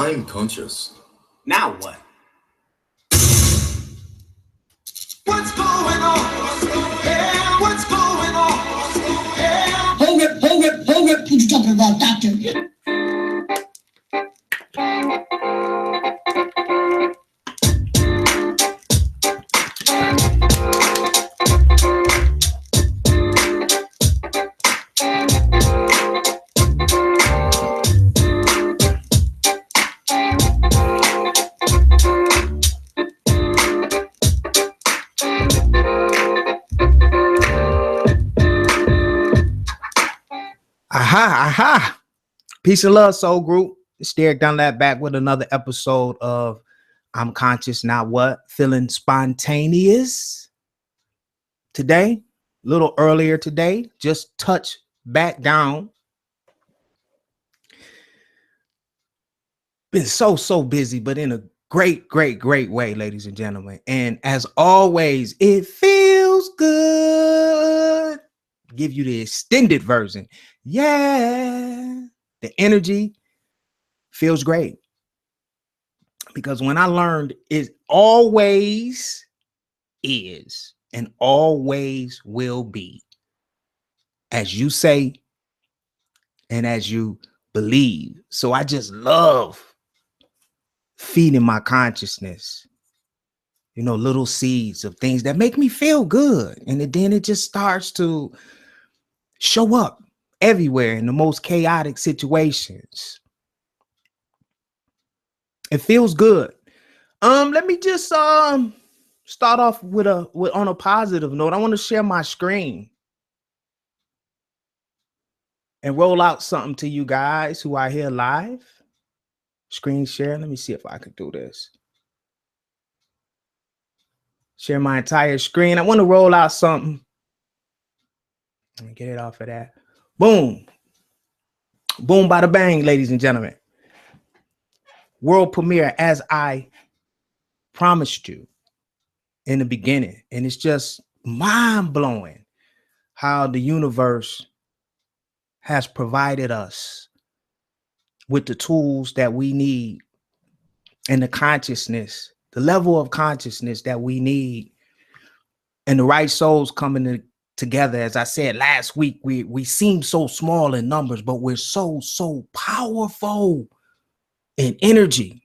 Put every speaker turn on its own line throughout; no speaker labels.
I'm conscious.
Now what?
What's going on? Yeah, what's going on? Yeah. Hold it. What you talking about, doctor?
Aha. Peace and love, soul group. It's Derek Dunlap back with another episode of I'm Conscious, Not What? Feeling spontaneous. Today, a little earlier today, just touch back down. Been so busy, but in a great way, ladies and gentlemen. And as always, it feels good. Give you the extended version. Yeah, the energy feels great. Because when I learned it always is and always will be, as you say and as you believe. So I just love feeding my consciousness, little seeds of things that make me feel good. And then it just starts to show up everywhere in the most chaotic situations. It feels good. Let me just start off with on a positive note. I want to share my screen and roll out something to you guys who are here live. Screen share. Let me see if I can do this. Share my entire screen. I want to roll out something. Let me get it off of that. Boom. Boom, bada bang, ladies and gentlemen. World premiere, as I promised you in the beginning. And it's just mind-blowing how the universe has provided us with the tools that we need and the consciousness, the level of consciousness that we need, and the right souls coming together. As I said last week, we seem so small in numbers, but we're so powerful in energy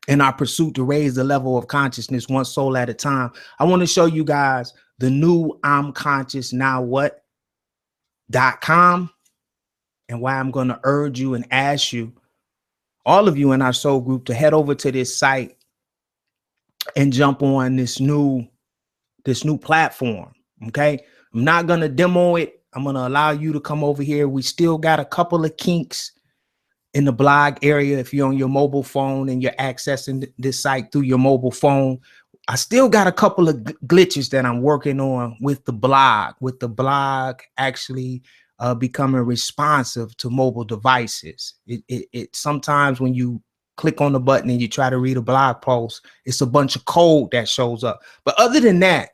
in our pursuit to raise the level of consciousness one soul at a time. I want to show you guys the new IMConsciousNowWhat.com and why I'm going to urge you and ask you, all of you in our soul group, to head over to this site and jump on this new platform. Okay. I'm not going to demo it. I'm going to allow you to come over here. We still got a couple of kinks in the blog area. If you're on your mobile phone and you're accessing this site through your mobile phone, I still got a couple of glitches that I'm working on with the blog actually becoming responsive to mobile devices. It sometimes when you click on the button and you try to read a blog post, it's a bunch of code that shows up. But other than that,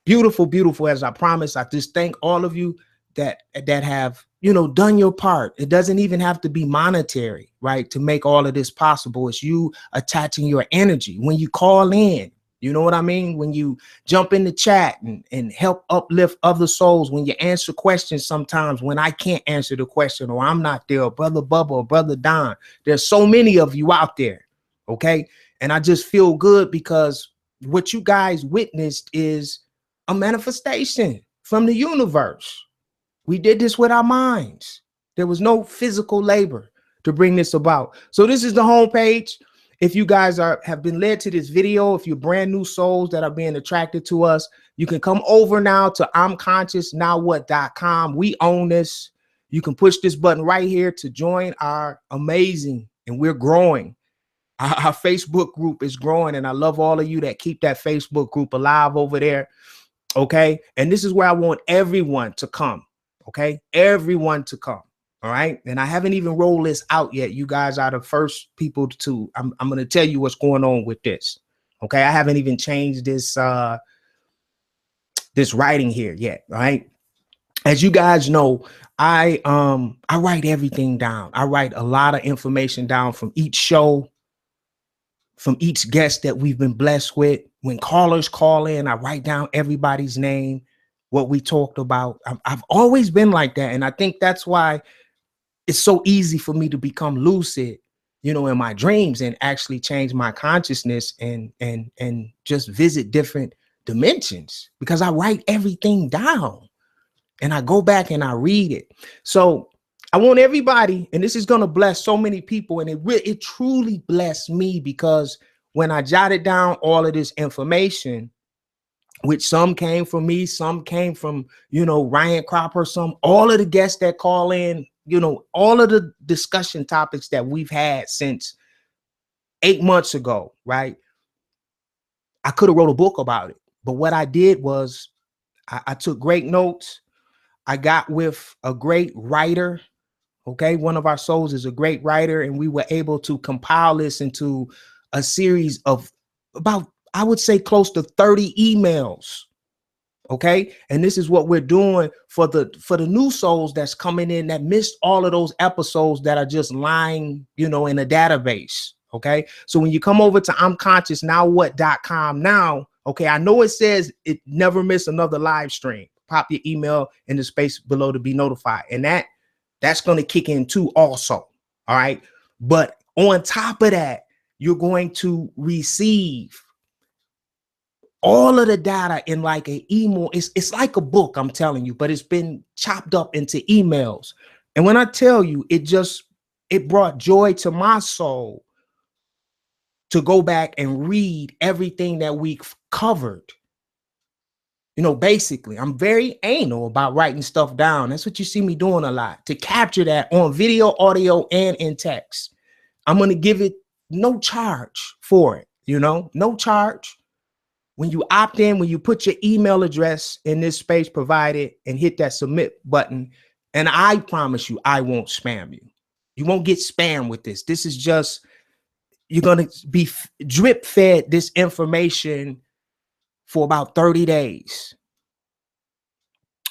beautiful, as I promised. I just thank all of you that have, done your part. It doesn't even have to be monetary, right, to make all of this possible. It's you attaching your energy when you call in. You know what I mean? When you jump in the chat and help uplift other souls, when you answer questions sometimes when I can't answer the question or I'm not there, or Brother Bubba or Brother Don. There's so many of you out there, okay? And I just feel good because what you guys witnessed is a manifestation from the universe. We did this with our minds. There was no physical labor to bring this about. So this is the homepage. If you guys have been led to this video, if you're brand new souls that are being attracted to us, you can come over now to IMConsciousNowWhat.com. We own this. You can push this button right here to join our amazing, and we're growing. Our Facebook group is growing, and I love all of you that keep that Facebook group alive over there. Okay. And this is where I want everyone to come. Okay. Everyone to come. All right. And I haven't even rolled this out yet. You guys are the first people to, I'm going to tell you what's going on with this. Okay. I haven't even changed this writing here yet. All right. as you guys know, I write everything down. I write a lot of information down from each show, from each guest that we've been blessed with. When callers call in, I write down everybody's name, what we talked about. I've always been like that. And I think that's why it's so easy for me to become lucid, you know, in my dreams and actually change my consciousness and just visit different dimensions, because I write everything down and I go back and I read it. So I want everybody, and this is going to bless so many people, and it truly blessed me, because when I jotted down all of this information, which some came from me, some came from, you know, Ryan Cropper, some, all of the guests that call in, you know, all of the discussion topics that we've had since 8 months ago, right? I could have wrote a book about it, but what I did was I took great notes. I got with a great writer. Okay, one of our souls is a great writer, and we were able to compile this into a series of about, I would say, close to 30 emails. Okay, and this is what we're doing for the new souls that's coming in that missed all of those episodes that are just lying, you know, in a database. Okay, so when you come over to IMConsciousNowWhat.com now, okay, I know it says it never miss another live stream. Pop your email in the space below to be notified, and that's going to kick in too also. All right, but on top of that, you're going to receive all of the data in like an email. It's like a book, I'm telling you, but it's been chopped up into emails. And when I tell you, it brought joy to my soul to go back and read everything that we've covered. You know, basically, I'm very anal about writing stuff down. That's what you see me doing a lot, to capture that on video, audio, and in text. I'm going to give it no charge for it, you know, no charge. When you opt in, when you put your email address in this space provided and hit that submit button, and I promise you, I won't spam you. You won't get spam with this. This is just, you're going to be drip fed this information for about 30 days.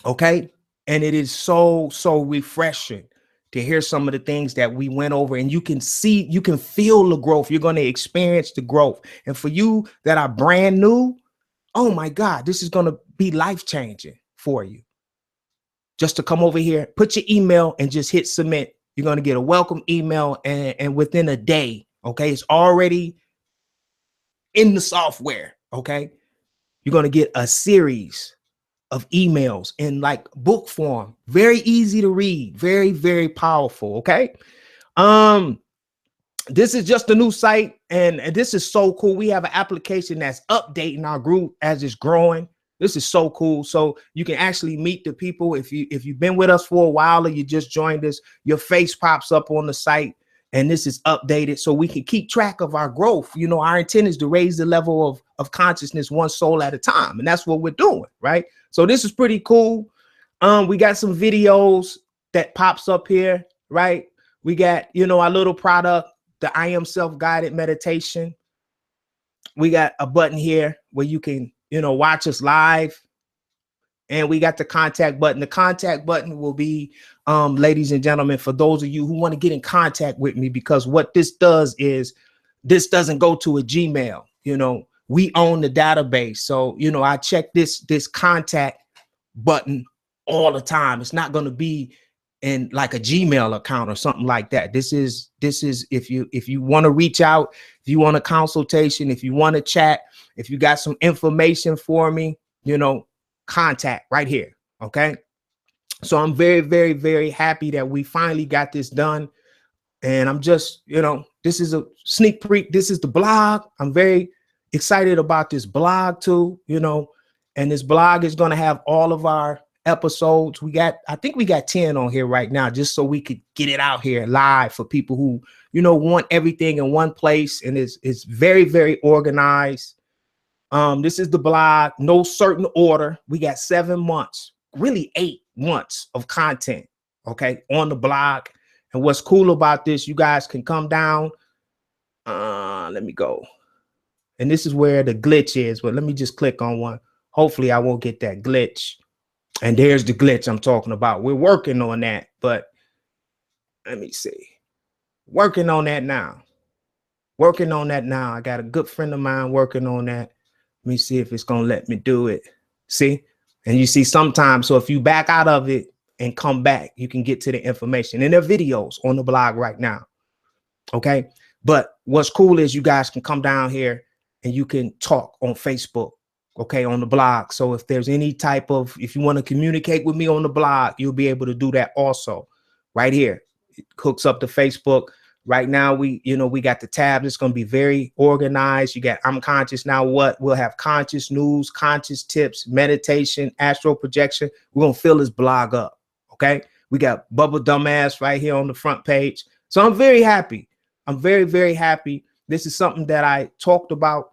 Okay. And it is so refreshing to hear some of the things that we went over, and you can see, you can feel the growth. You're going to experience the growth. And for you that are brand new, oh my God, this is going to be life-changing for you. Just to come over here, put your email and just hit submit. You're going to get a welcome email, and within a day, okay, it's already in the software, okay? You're going to get a series of emails in like book form. Very easy to read, very, very powerful, okay? This is just a new site, and this is so cool. We have an application that's updating our group as it's growing. This is so cool. So you can actually meet the people. If you've been with us for a while, or you just joined us, your face pops up on the site, and this is updated so we can keep track of our growth. You know, our intent is to raise the level of consciousness one soul at a time, and that's what we're doing, right? So this is pretty cool. We got some videos that pops up here, right? We got, you know, our little product, the I Am self-guided meditation. We got a button here where you can, you know, watch us live. And we got the contact button. The contact button will be, ladies and gentlemen, for those of you who want to get in contact with me, because what this does is this doesn't go to a Gmail. You know, we own the database. So, you know, I check this contact button all the time. It's not going to be in like a Gmail account or something like that. This is if you want to reach out, if you want a consultation, if you want to chat, if you got some information for me, you know, contact right here. Okay. So I'm very, very, very happy that we finally got this done. And I'm just, you know, this is a sneak peek. This is the blog. I'm very excited about this blog too, you know, and this blog is going to have all of our episodes. I think we got 10 on here right now, just so we could get it out here live for people who, you know, want everything in one place, and it's very, very organized. This is the blog, no certain order. We got 7 months, really 8 months of content, okay, on the blog. And what's cool about this, you guys can come down. Let me go. And this is where the glitch is, but let me just click on one. Hopefully I won't get that glitch. And there's the glitch I'm talking about. We're working on that, but let me see. Working on that now. Working on that now. I got a good friend of mine working on that. Let me see if it's going to let me do it. See? And you see sometimes, so if you back out of it and come back, you can get to the information. And there are videos on the blog right now. Okay. But what's cool is you guys can come down here and you can talk on Facebook. Okay, on the blog. So if there's any type of, if you want to communicate with me on the blog, you'll be able to do that also right here. It hooks up to Facebook. Right now, we got the tabs. It's going to be very organized. You got I'm Conscious Now What? We'll have conscious news, conscious tips, meditation, astral projection. We're going to fill this blog up. Okay. We got Bubba Dumbass right here on the front page. So I'm very happy. I'm very, very happy. This is something that I talked about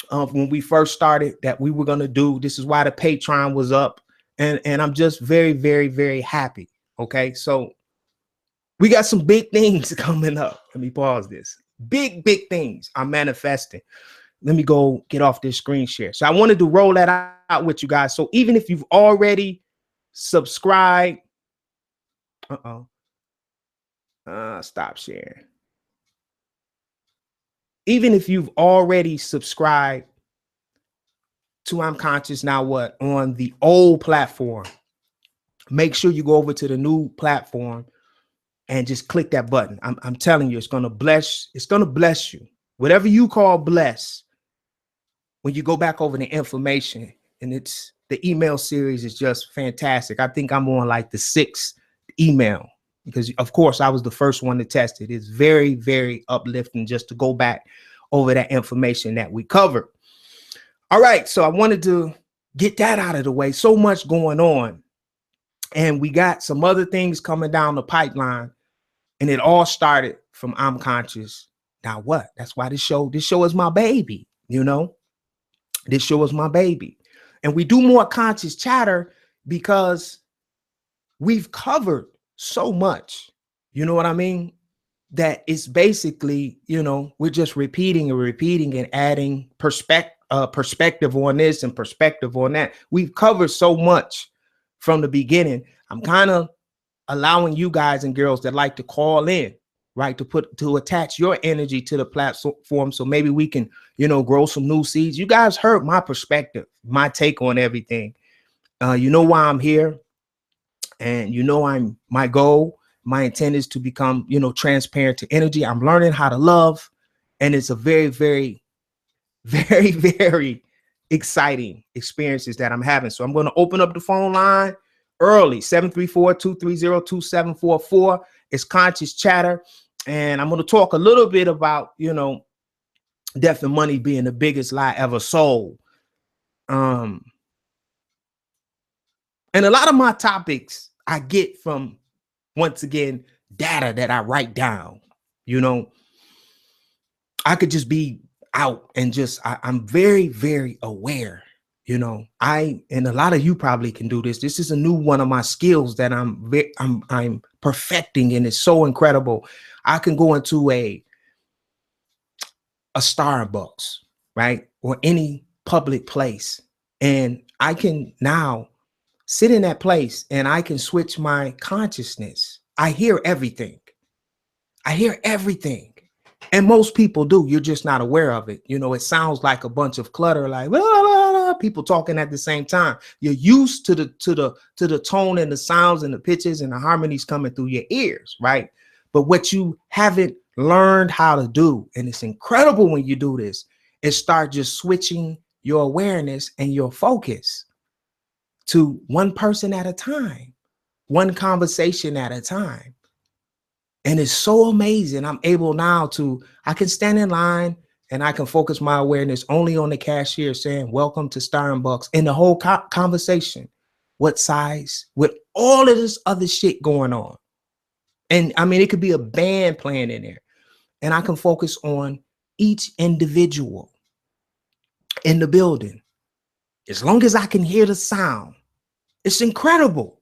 when we first started that we were going to do. This is why the Patreon was up. And I'm just very, very, very happy. Okay. So we got some big things coming up. Let me pause this. Big things are manifesting. Let me go get off this screen share. So I wanted to roll that out with you guys. So even if you've already subscribed, stop sharing. Even if you've already subscribed to I'm Conscious Now What on the old platform, make sure you go over to the new platform and just click that button. I'm telling you, it's going to bless. It's going to bless you. Whatever you call bless, when you go back over the information, and it's the email series is just fantastic. I think I'm on like the 6th email because, of course, I was the first one to test it. It's very, very uplifting just to go back over that information that we covered. All right. So I wanted to get that out of the way. So much going on. And we got some other things coming down the pipeline. And it all started from I'm Conscious Now What? That's why this show is my baby. This show is my baby. And we do more conscious chatter because we've covered so much. You know what I mean? That it's basically, we're just repeating and adding perspective on this and perspective on that. We've covered so much from the beginning. I'm kind of allowing you guys and girls that like to call in, right, to attach your energy to the platform. So maybe we can, grow some new seeds. You guys heard my perspective, my take on everything. You know why I'm here, and my goal, my intent is to become, transparent to energy. I'm learning how to love, and it's a very, very, very, very exciting experiences that I'm having. So I'm going to open up the phone line early, 734-230-2744. It's Conscious Chatter. And I'm going to talk a little bit about, death and money being the biggest lie ever sold. And a lot of my topics I get from, once again, data that I write down. I could just be out and I'm very, very aware. And a lot of you probably can do this. This is a new one of my skills that I'm perfecting, and it's so incredible. I can go into a Starbucks, right, or any public place, and I can now sit in that place and I can switch my consciousness. I hear everything. And most people do. You're just not aware of it. It sounds like a bunch of clutter, like blah, blah, blah, people talking at the same time. You're used to the tone and the sounds and the pitches and the harmonies coming through your ears, right? But what you haven't learned how to do, and it's incredible when you do this, is start just switching your awareness and your focus to one person at a time, one conversation at a time. And it's so amazing. I'm able now I can stand in line and I can focus my awareness only on the cashier saying, welcome to Starbucks, and the whole conversation, what size, with all of this other shit going on. And I mean, it could be a band playing in there, and I can focus on each individual in the building. As long as I can hear the sound, it's incredible.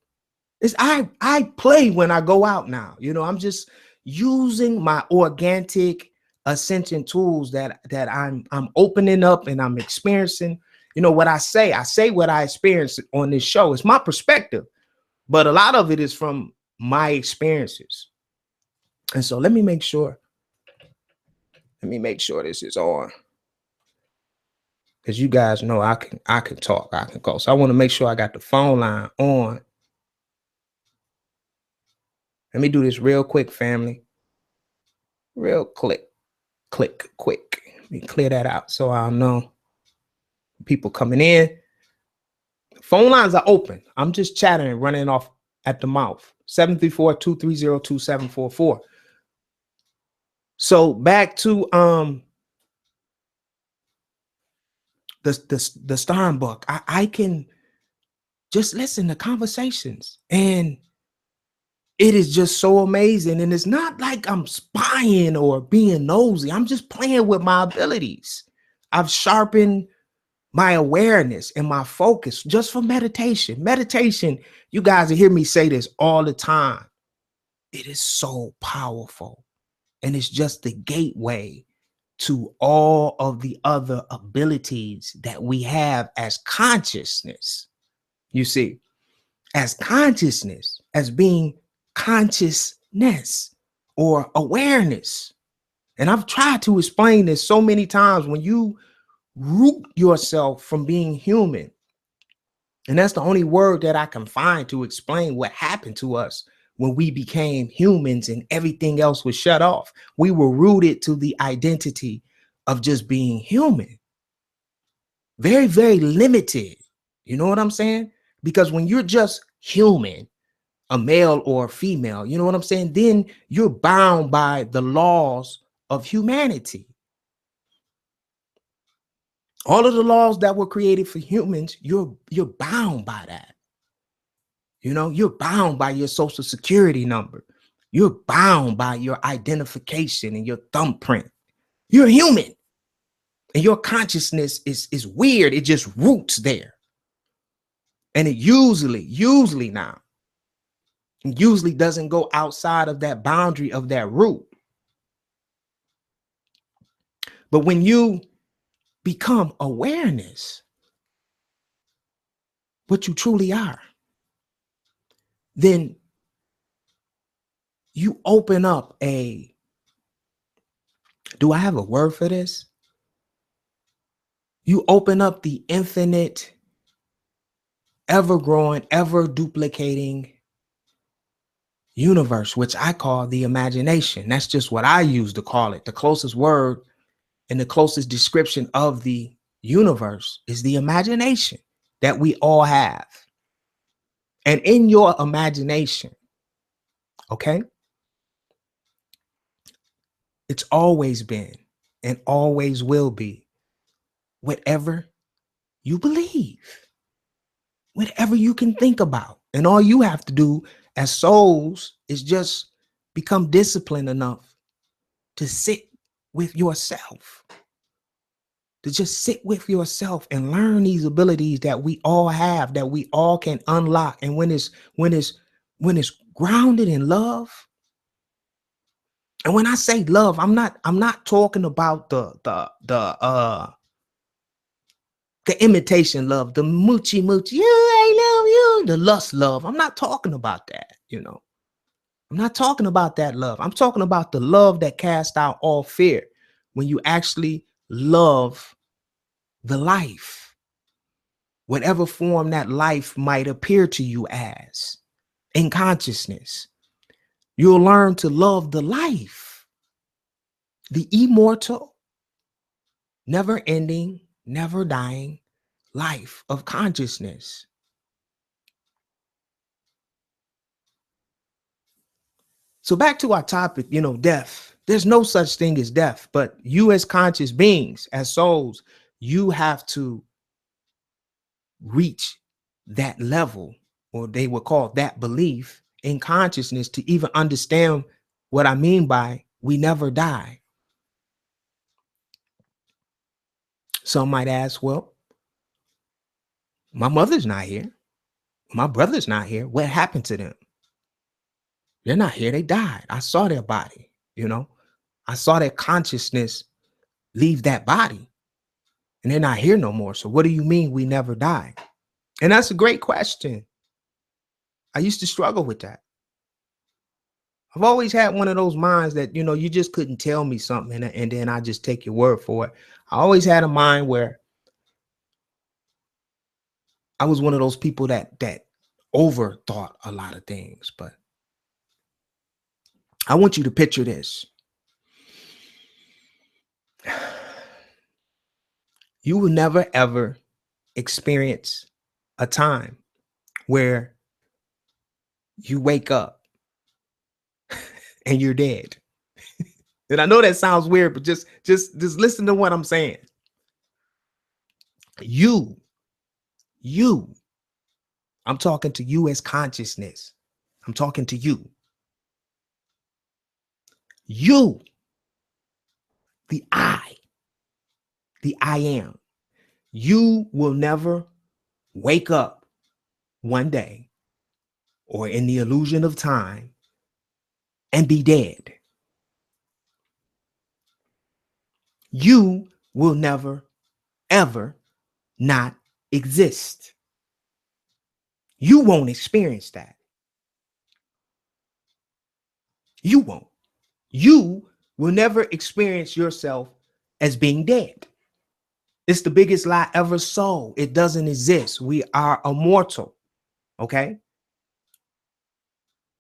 I play when I go out now. I'm just using my organic ascension tools that I'm opening up and I'm experiencing. You know what I say what I experienced on this show. It's my perspective, but a lot of it is from my experiences. And so let me make sure this is on, because you guys know I can talk, I can go. So I want to make sure I got the phone line on. Let me do this real quick, family. Real quick. Let me clear that out so I'll know people coming in. Phone lines are open. I'm just chatting and running off at the mouth. 734-230-2744. So back to the Starn book. I can just listen to conversations, and it is just so amazing. And it's not like I'm spying or being nosy. I'm just playing with my abilities. I've sharpened my awareness and my focus just for meditation. Meditation, you guys will hear me say this all the time. It is so powerful. And it's just the gateway to all of the other abilities that we have as consciousness. You see, as consciousness, as being consciousness or awareness. And I've tried to explain this so many times. When you root yourself from being human, and that's the only word that I can find to explain what happened to us when we became humans and everything else was shut off. We were rooted to the identity of just being human. Very, very limited. You know what I'm saying? Because when you're just human, a male or a female, you know what I'm saying? Then you're bound by the laws of humanity. All of the laws that were created for humans, you're bound by that. You know, you're bound by your social security number. You're bound by your identification and your thumbprint. You're human. And your consciousness is weird. It just roots there. And it usually doesn't go outside of that boundary of that root. But when you become awareness, what you truly are, then you open up do I have a word for this? You open up the infinite, ever growing, ever duplicating universe, which I call the imagination. That's just what I use to call it. The closest word and the closest description of the universe is the imagination that we all have. And in your imagination, okay, it's always been and always will be whatever you believe, whatever you can think about. And all you have to do as souls is just become disciplined enough to sit with yourself, to just sit with yourself and learn these abilities that we all have, that we all can unlock. And when it's grounded in love, and when I say love, I'm not talking about the imitation love, the moochie, yeah, I love you, the lust love. I'm not talking about that, you know. I'm not talking about that love. I'm talking about the love that casts out all fear. When you actually love the life, whatever form that life might appear to you as, in consciousness, you'll learn to love the life, the immortal, never ending, never dying life of consciousness. So back to our topic, you know, death. There's no such thing as death, but you as conscious beings, as souls, you have to reach that level, or they would call that belief in consciousness, to even understand what I mean by we never die. Some might ask, well, my mother's not here. My brother's not here. What happened to them? They're not here. They died. I saw their body, you know. I saw their consciousness leave that body. and they're not here no more. So what do you mean we never die? And that's a great question. I used to struggle with that. I've always had one of those minds that, you just couldn't tell me something and then I just take your word for it. I always had a mind where I was one of those people that overthought a lot of things. But I want you to picture this. You will never, ever experience a time where you wake up and you're dead. And I know that sounds weird, but just listen to what I'm saying. You, I'm talking to you as consciousness. I'm talking to you. You, the I am. You will never wake up one day or in the illusion of time and be dead. You will never, ever not exist. You won't experience that. You won't. You will never experience yourself as being dead. It's the biggest lie ever sold. It doesn't exist. We are immortal. Okay.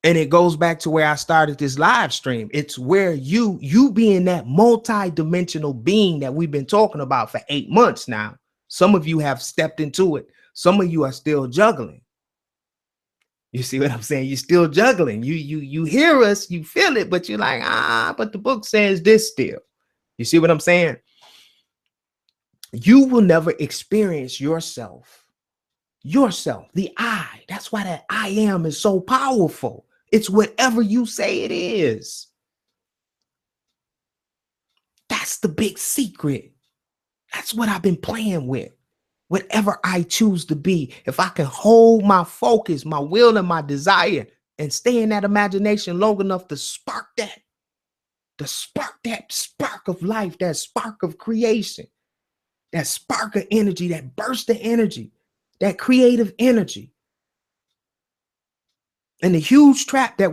And it goes back to where I started this live stream. It's where you being that multi-dimensional being that we've been talking about for 8 months now. Some of you have stepped into it. Some of you are still juggling. You see what I'm saying? You're still juggling. You hear us, you feel it, but you're like, but the book says this still. You see what I'm saying? You will never experience yourself, the I. That's why that I am is so powerful. It's whatever you say it is. That's the big secret. That's what I've been playing with. Whatever I choose to be, if I can hold my focus, my will, and my desire and stay in that imagination long enough to spark that, spark of life, that spark of creation, that spark of energy, that burst of energy, that creative energy. And the huge trap that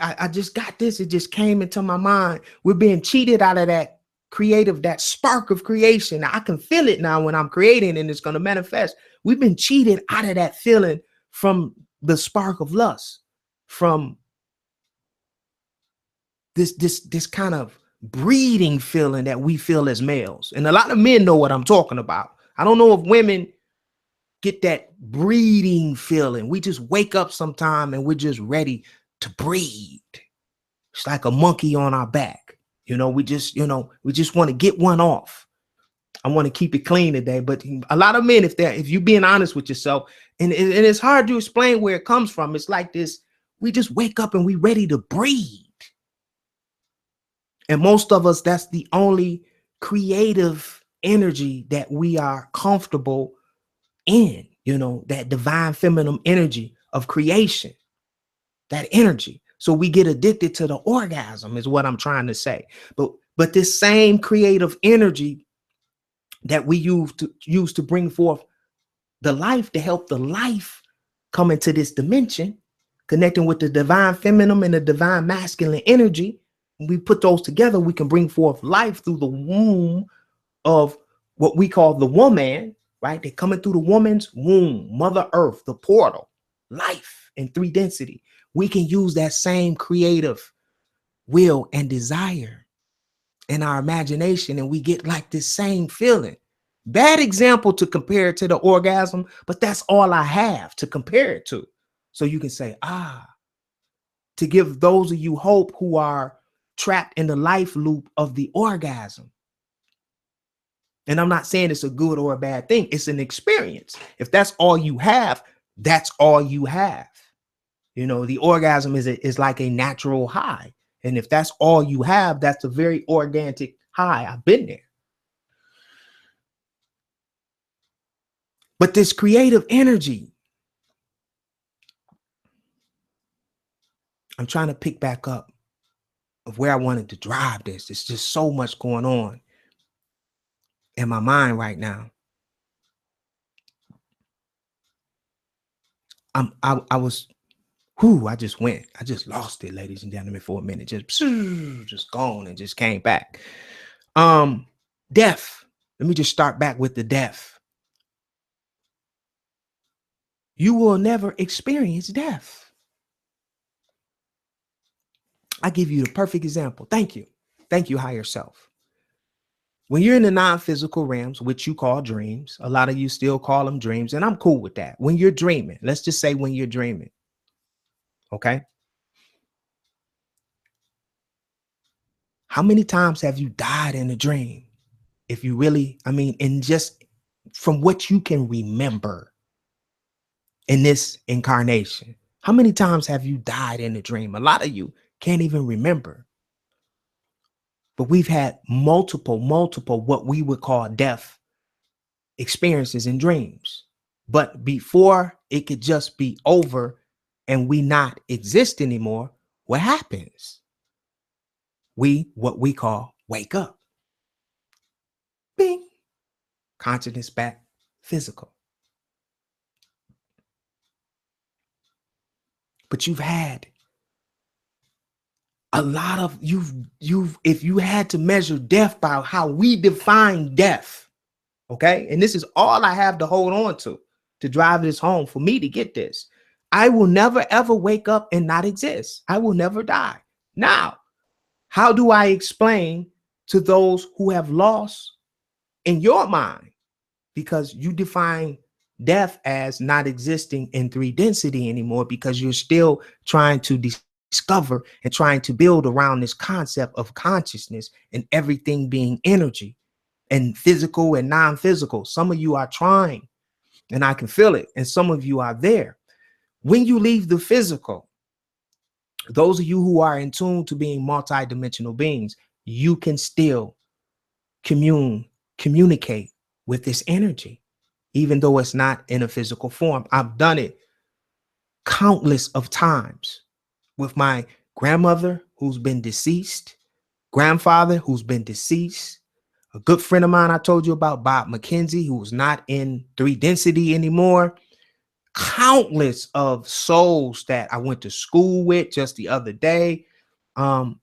I just got this, it just came into my mind. We're being cheated out of that creative, that spark of creation. I can feel it now when I'm creating and it's going to manifest. We've been cheated out of that feeling from the spark of lust, from this kind of breeding feeling that we feel as males. And a lot of men know what I'm talking about. I don't know if women get that breeding feeling. We just wake up sometime and we're just ready to breed. It's like a monkey on our back. We just want to get one off. I want to keep it clean today. But a lot of men, if you're being honest with yourself, and it's hard to explain where it comes from. It's like this, we just wake up and we ready to breed. And most of us, that's the only creative energy that we are comfortable in, that divine feminine energy of creation, that energy. So we get addicted to the orgasm is what I'm trying to say. But this same creative energy that we use to bring forth the life, to help the life come into this dimension, connecting with the divine feminine and the divine masculine energy. When we put those together, we can bring forth life through the womb of what we call the woman, right? They're coming through the woman's womb, Mother Earth, the portal, life in 3 density. We can use that same creative will and desire in our imagination, and we get like this same feeling. Bad example to compare it to the orgasm, but that's all I have to compare it to. So you can say, to give those of you hope who are trapped in the life loop of the orgasm. And I'm not saying it's a good or a bad thing. It's an experience. If that's all you have, that's all you have. The orgasm is like a natural high. And if that's all you have, that's a very organic high. I've been there. But this creative energy, I'm trying to pick back up of where I wanted to drive this. There's just so much going on. in my mind right now. I was, I just lost it, ladies and gentlemen, for a minute. Just gone and just came back. Death. Let me just start back with the death. You will never experience death. I give you the perfect example. Thank you. Thank you, higher self. When you're in the non-physical realms, which you call dreams, a lot of you still call them dreams, and I'm cool with that. When you're dreaming, let's just say when you're dreaming, okay? How many times have you died in a dream? If you really, and just from what you can remember in this incarnation, how many times have you died in a dream? A lot of you can't even remember. But we've had multiple, what we would call death experiences in dreams. But before it could just be over and we not exist anymore, what happens? What we call wake up. Bing. Consciousness back, physical. But you've had a lot of if you had to measure death by how we define death, okay? And this is all I have to hold on to drive this home for me to get this. I will never ever wake up and not exist. I will never die. Now, how do I explain to those who have lost in your mind? Because you define death as not existing in 3 density anymore, because you're still trying to discover and trying to build around this concept of consciousness and everything being energy and physical and non-physical. Some of you are trying, and I can feel it, and some of you are there. When you leave the physical, those of you who are in tune to being multidimensional beings, you can still communicate with this energy, even though it's not in a physical form. I've done it countless of times with my grandmother who's been deceased, grandfather who's been deceased, a good friend of mine I told you about, Bob McKenzie, who's not in 3 density anymore. Countless of souls that I went to school with just the other day. I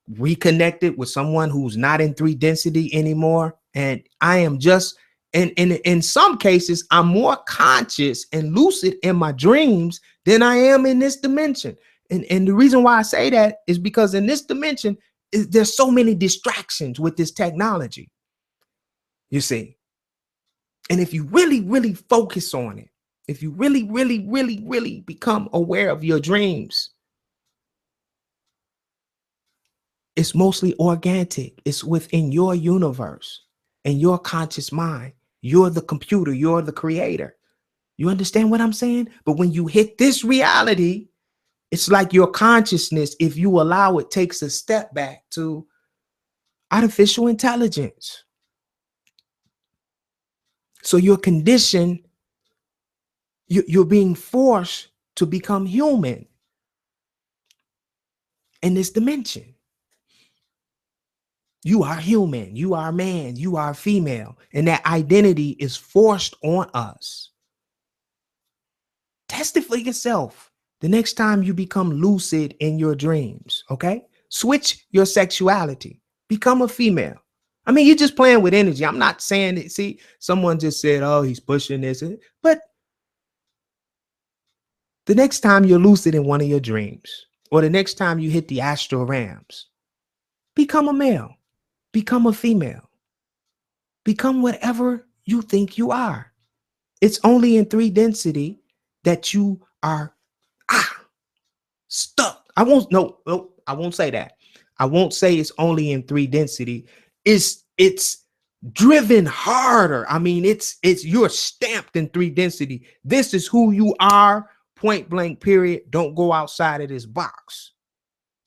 reconnected with someone who's not in 3 density anymore. And I am just, in some cases, I'm more conscious and lucid in my dreams than I am in this dimension. And the reason why I say that is because in this dimension, there's so many distractions with this technology, you see. And if you really, really focus on it, if you really, really, really, really become aware of your dreams, it's mostly organic. It's within your universe and your conscious mind. You're the computer. You're the creator. You understand what I'm saying? But when you hit this reality, it's like your consciousness, if you allow it, takes a step back to artificial intelligence. So you're conditioned, you're being forced to become human in this dimension. You are human, you are man, you are female, and that identity is forced on us. Test it for yourself the next time you become lucid in your dreams, okay? Switch your sexuality, become a female. You're just playing with energy. I'm not saying it. See, someone just said, oh, he's pushing this, but the next time you're lucid in one of your dreams, or the next time you hit the astral realms, become a male, become a female, become whatever you think you are. It's only in 3 density that you are stuck. I won't say that. I won't say it's only in 3 density. It's driven harder. It's you're stamped in 3 density. This is who you are, point blank, period. Don't go outside of this box.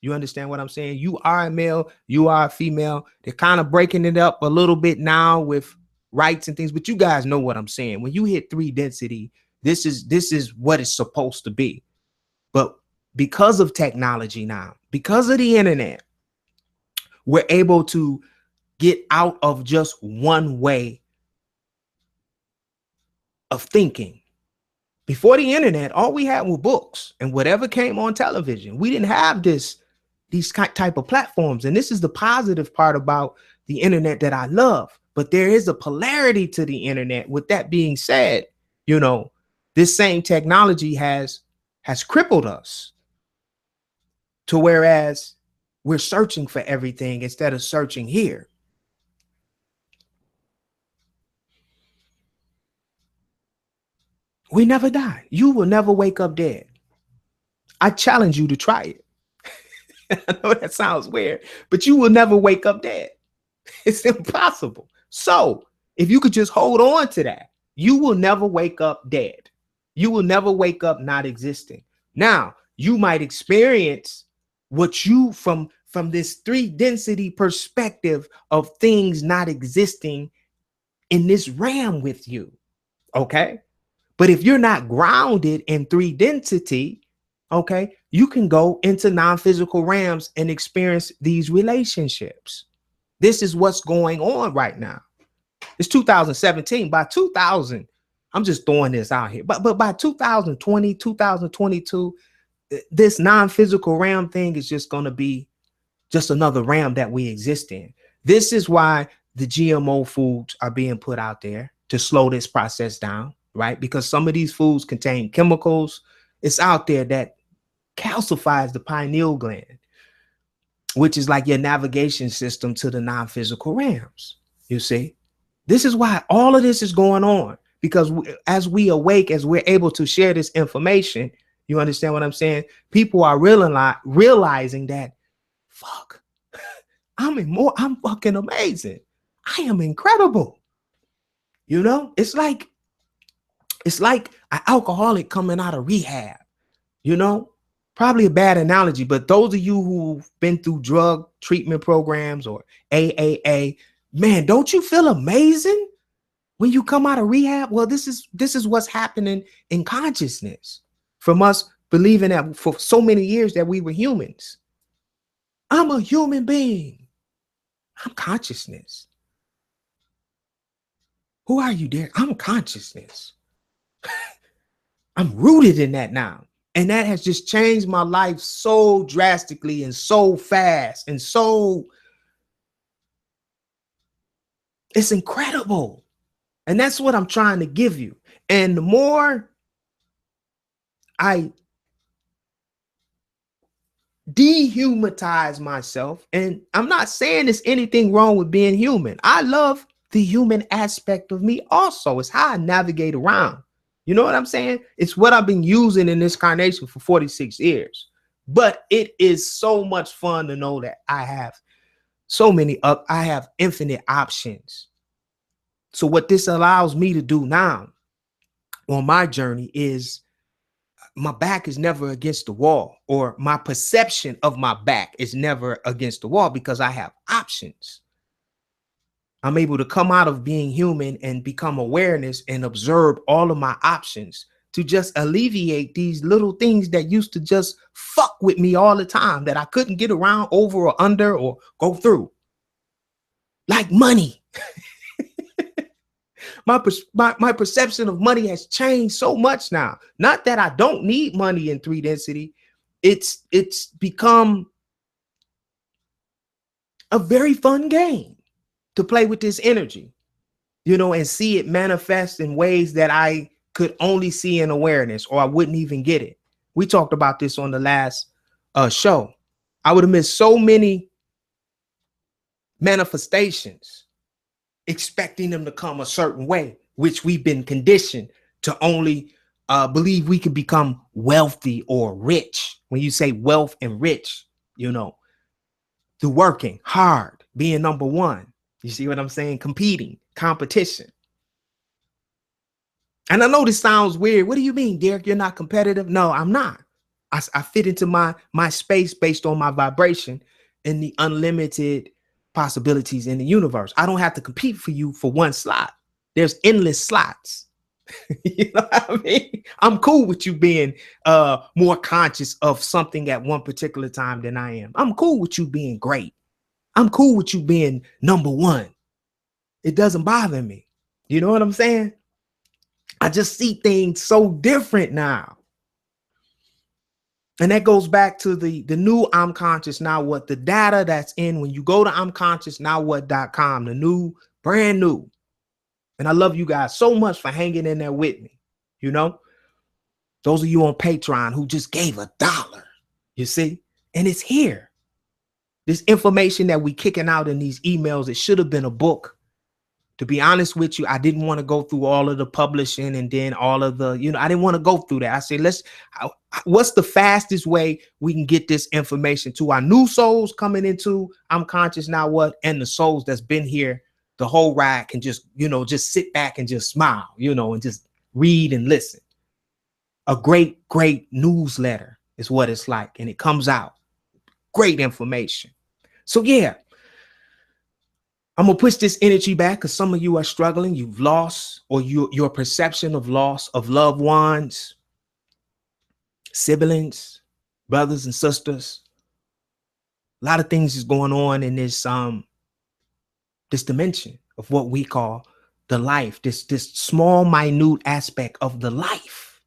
You understand what I'm saying? You are a male, you are a female. They're kind of breaking it up a little bit now with rights and things, but you guys know what I'm saying. When you hit 3 density, this is what it's supposed to be. But because of technology now, because of the internet, we're able to get out of just one way of thinking. Before the internet, all we had were books and whatever came on television. We didn't have these type of platforms. And this is the positive part about the internet that I love. But there is a polarity to the internet. With that being said, this same technology has crippled us to whereas we're searching for everything instead of searching here. We never die. You will never wake up dead. I challenge you to try it. I know that sounds weird, but you will never wake up dead. It's impossible. So if you could just hold on to that, you will never wake up dead. You will never wake up not existing. Now, you might experience what you from this 3 density perspective of things not existing in this realm with you. Okay. But if you're not grounded in 3 density, okay, you can go into non-physical realms and experience these relationships. This is what's going on right now. It's 2017. By 2000, I'm just throwing this out here. But by 2020, 2022, this non-physical realm thing is just going to be just another realm that we exist in. This is why the GMO foods are being put out there to slow this process down, right? Because some of these foods contain chemicals. It's out there that calcifies the pineal gland, which is like your navigation system to the non-physical realms. You see, this is why all of this is going on, because as we awake, as we're able to share this information, you understand what I'm saying? People are realizing that, fuck, I'm fucking amazing. I am incredible. It's like an alcoholic coming out of rehab, probably a bad analogy, but those of you who've been through drug treatment programs or AAA, man, don't you feel amazing when you come out of rehab? Well, this is what's happening in consciousness from us believing that for so many years that we were humans. I'm a human being. I'm consciousness. Who are you, Derek? I'm consciousness. I'm rooted in that now. And that has just changed my life so drastically and so fast. And so it's incredible. And that's what I'm trying to give you. And the more I dehumanize myself, and I'm not saying there's anything wrong with being human. I love the human aspect of me also. It's how I navigate around. You know what I'm saying? It's what I've been using in this carnation for 46 years. But it is so much fun to know that I have I have infinite options. So what this allows me to do now on my journey is my back is never against the wall, or my perception of my back is never against the wall, because I have options. I'm able to come out of being human and become awareness and observe all of my options to just alleviate these little things that used to just fuck with me all the time, that I couldn't get around, over or under or go through. Like money. My perception of money has changed so much now. Not that I don't need money in 3 density. It's become a very fun game to play with this energy, and see it manifest in ways that I could only see in awareness, or I wouldn't even get it. We talked about this on the last show. I would have missed so many manifestations expecting them to come a certain way, which we've been conditioned to only believe we can become wealthy or rich. When you say wealth and rich, through working hard, being number one. You see what I'm saying? Competing, competition. And I know this sounds weird. What do you mean, Derek? You're not competitive? No, I'm not. I fit into my space based on my vibration and the unlimited possibilities in the universe. I don't have to compete for you for one slot. There's endless slots. You know what I mean? I'm cool with you being more conscious of something at one particular time than I am. I'm cool with you being great. I'm cool with you being number one. It doesn't bother me. You know what I'm saying? I just see things so different now. And that goes back to the new I'm conscious now what, the data that's in when you go to IMConsciousnowwhat.com, the new, brand new. And I love you guys so much for hanging in there with me. You know, those of you on Patreon who just gave $1, you see, and it's here. This information that we kicking out in these emails, it should have been a book. To be honest with you, I didn't want to go through all of the publishing and then all of the, I didn't want to go through that. I said, what's the fastest way we can get this information to our new souls coming into I'm Conscious Now What, and the souls that's been here the whole ride can just, just sit back and just smile, and just read and listen. A great newsletter is what it's like. And it comes out. Great information. So yeah. I'm going to push this energy back because some of you are struggling. You've lost, or your perception of loss of loved ones, siblings, brothers and sisters. A lot of things is going on in this dimension of what we call the life, this small, minute aspect of the life.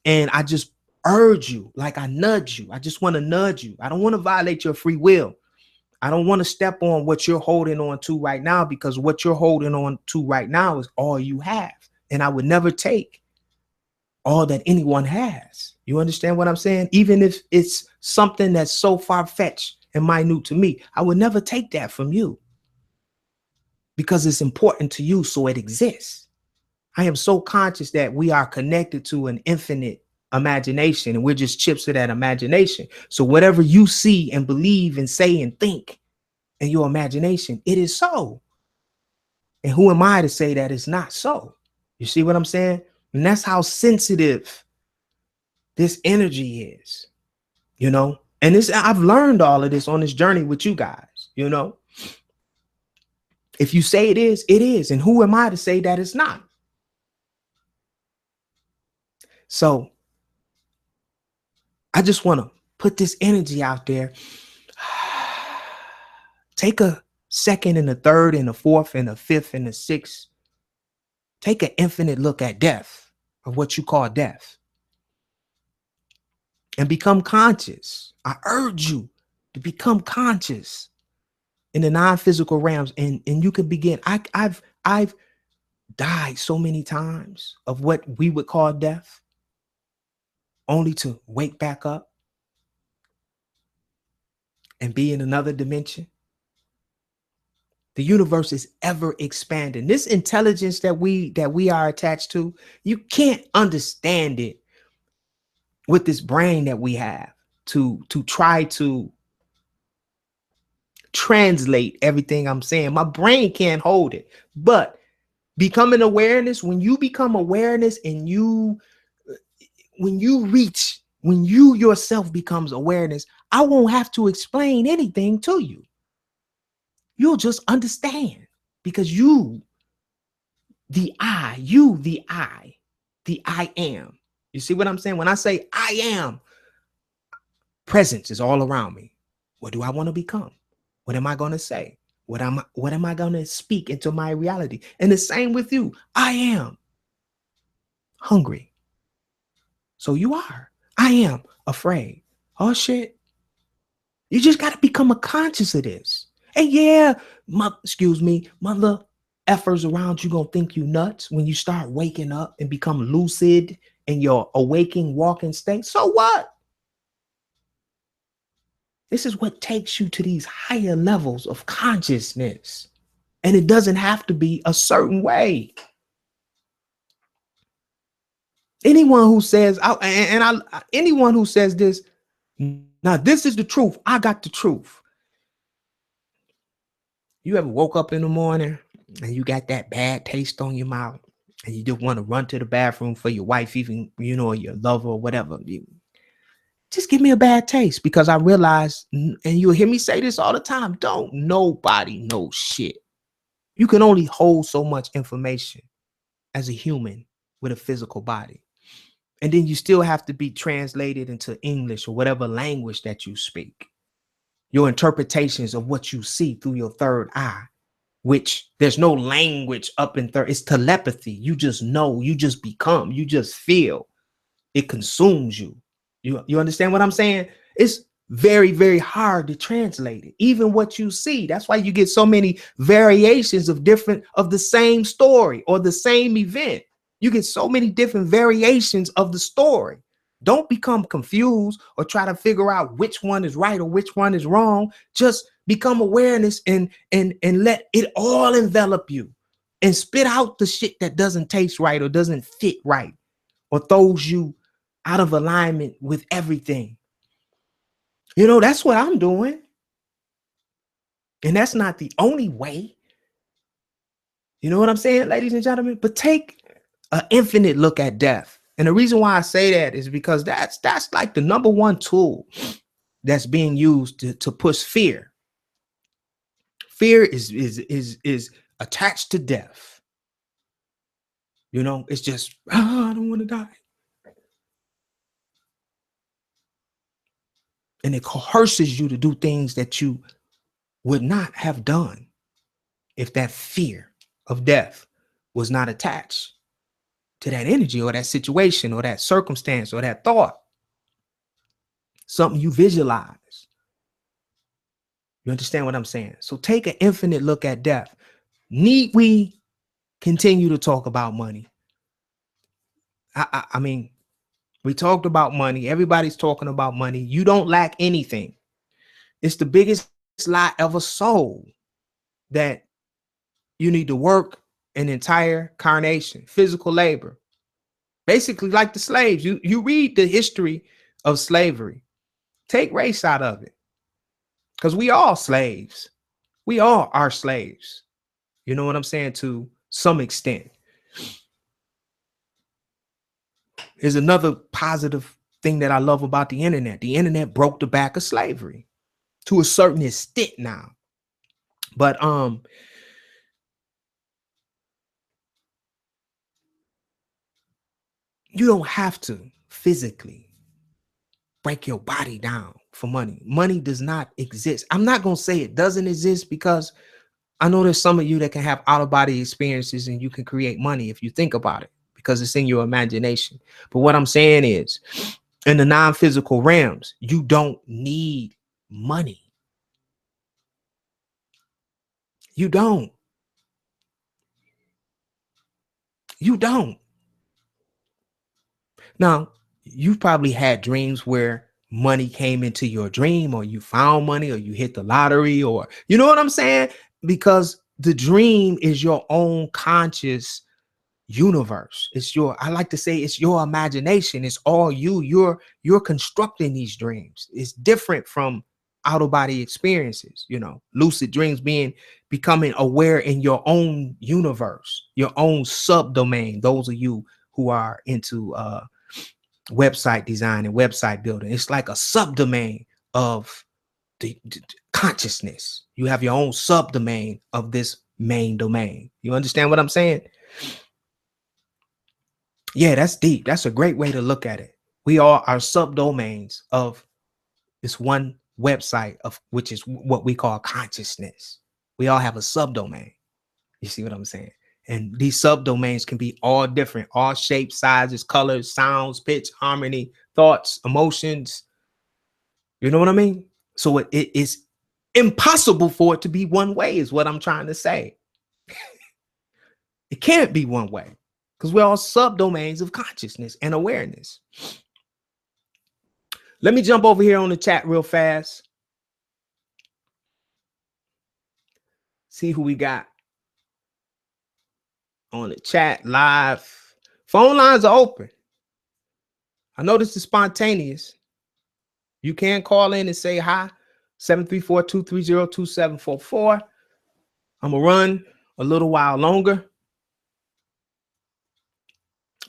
And I just urge you, like I nudge you. I just want to nudge you. I don't want to violate your free will. I don't want to step on what you're holding on to right now, because what you're holding on to right now is all you have. And I would never take all that anyone has. You understand what I'm saying? Even if it's something that's so far-fetched and minute to me, I would never take that from you because it's important to you, so it exists. I am so conscious that we are connected to an infinite imagination, and we're just chips of that imagination. So whatever you see and believe and say and think in your imagination, it is so. And who am I to say that it's not so? You see what I'm saying? And that's how sensitive this energy is, and I've learned all of this on this journey with you guys. If you say it is, it is. And who am I to say that it's not? So I just want to put this energy out there. Take a second and a third and a fourth and a fifth and a sixth. Take an infinite look at death, of what you call death, and become conscious. I urge you to become conscious in the non-physical realms, and you can begin. I've died so many times of what we would call death, only to wake back up and be in another dimension. The universe is ever expanding. This intelligence that we are attached to, you can't understand it with this brain that we have to try to translate everything I'm saying. My brain can't hold it. But becoming awareness, when you become awareness and when you yourself becomes awareness, I won't have to explain anything to you. You'll just understand, because the I am. You see what I'm saying? When I say I am, presence is all around me. What do I want to become? What am I going to say? What am I going to speak into my reality? And the same with you. I am hungry. So you are. I am afraid. Oh shit. You just got to become conscious of this. And yeah, mother effers around you gonna think you nuts when you start waking up and become lucid in your awaking walking state. So what? This is what takes you to these higher levels of consciousness. And it doesn't have to be a certain way. Anyone who says, anyone who says this, now this is the truth, I got the truth. You ever woke up in the morning and you got that bad taste on your mouth and you just want to run to the bathroom for your wife, even, or your lover or whatever? Just give me a bad taste, because I realize, and you'll hear me say this all the time, don't nobody know shit. You can only hold so much information as a human with a physical body. And then you still have to be translated into English or whatever language that you speak. Your interpretations of what you see through your third eye. which there's no language up in third. It's telepathy. You just know, you just become, you just feel. It consumes you. You understand what I'm saying? It's very, very hard to translate it. Even what you see. That's why you get so many variations of the same story or the same event. You get so many different variations of the story. Don't become confused or try to figure out which one is right or which one is wrong. Just become awareness and let it all envelop you, and spit out the shit that doesn't taste right or doesn't fit right or throws you out of alignment with everything. That's what I'm doing. And that's not the only way. You know what I'm saying, ladies and gentlemen? But take an infinite look at death. And the reason why I say that is because that's like the number one tool that's being used to push fear. Fear is attached to death. It's just, I don't want to die. And it coerces you to do things that you would not have done if that fear of death was not attached to that energy or that situation or that circumstance or that thought. Something you visualize. You understand what I'm saying? So take an infinite look at death. Need we continue to talk about money? I mean, we talked about money. Everybody's talking about money. You don't lack anything. It's the biggest lie ever sold, that you need to work an entire carnation, physical labor. Basically, like the slaves. You read the history of slavery. Take race out of it. Because we all slaves. We all are slaves. You know what I'm saying? To some extent. There's another positive thing that I love about the internet. The internet broke the back of slavery to a certain extent now. But you don't have to physically break your body down for money. Money does not exist. I'm not going to say it doesn't exist, because I know there's some of you that can have out-of-body experiences and you can create money if you think about it, because it's in your imagination. But what I'm saying is, in the non-physical realms, you don't need money. You don't. You don't. Now, you've probably had dreams where money came into your dream, or you found money, or you hit the lottery, or you know what I'm saying? Because the dream is your own conscious universe. I like to say it's your imagination. It's all you. You're constructing these dreams. It's different from out-of-body experiences, lucid dreams, becoming aware in your own universe, your own subdomain. Those of you who are into website design and website building, it's like a subdomain of the consciousness. You have your own subdomain of this main domain. You understand what I'm saying? Yeah, that's deep. That's a great way to look at it. We all are subdomains of this one website, of which is what we call consciousness. We all have a subdomain. You see what I'm saying? And these subdomains can be all different, all shapes, sizes, colors, sounds, pitch, harmony, thoughts, emotions. You know what I mean? So it is impossible for it to be one way, is what I'm trying to say. It can't be one way, because we're all subdomains of consciousness and awareness. Let me jump over here on the chat real fast. See who we got on the chat live. Phone lines are open. I know this is spontaneous. You can call in and say hi. 734-230-2744. I'm going to run a little while longer,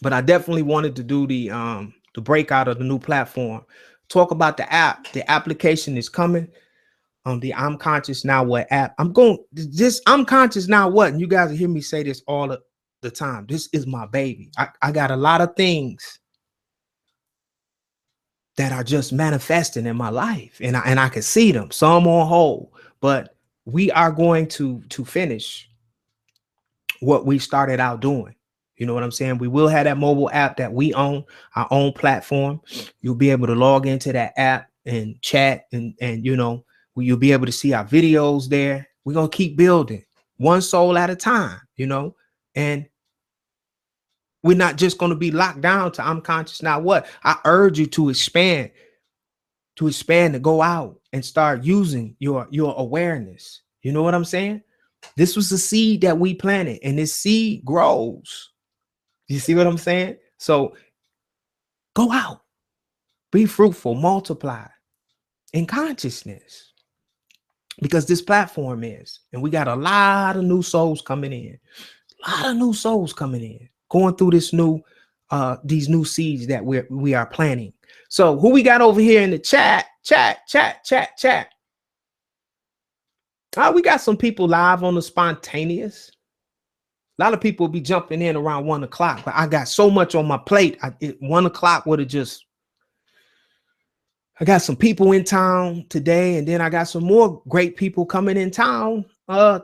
but I definitely wanted to do the breakout of the new platform. Talk about the app. The application is coming. The I'm Conscious Now What app. I'm Conscious Now What, and you guys will hear me say this all the time. This is my baby. I got a lot of things that are just manifesting in my life, and I can see them. Some on hold, but we are going to finish what we started out doing. You know what I'm saying? We will have that mobile app that we own, our own platform. You'll be able to log into that app and chat, and you know, you'll be able to see our videos there. We're gonna keep building one soul at a time, you know, and we're not just gonna be locked down to I'm conscious. Now what? I urge you to expand, to go out and start using your awareness. You know what I'm saying? This was a seed that we planted, and this seed grows. You see what I'm saying? So go out, be fruitful, multiply in consciousness, because this platform is, and we got a lot of new souls coming in, going through this new, these new seeds that we are planting. So who we got over here in the chat? We got some people live on the spontaneous. A lot of people will be jumping in around 1 o'clock, but I got so much on my plate. 1 o'clock would have just, I got some people in town today, and then I got some more great people coming in town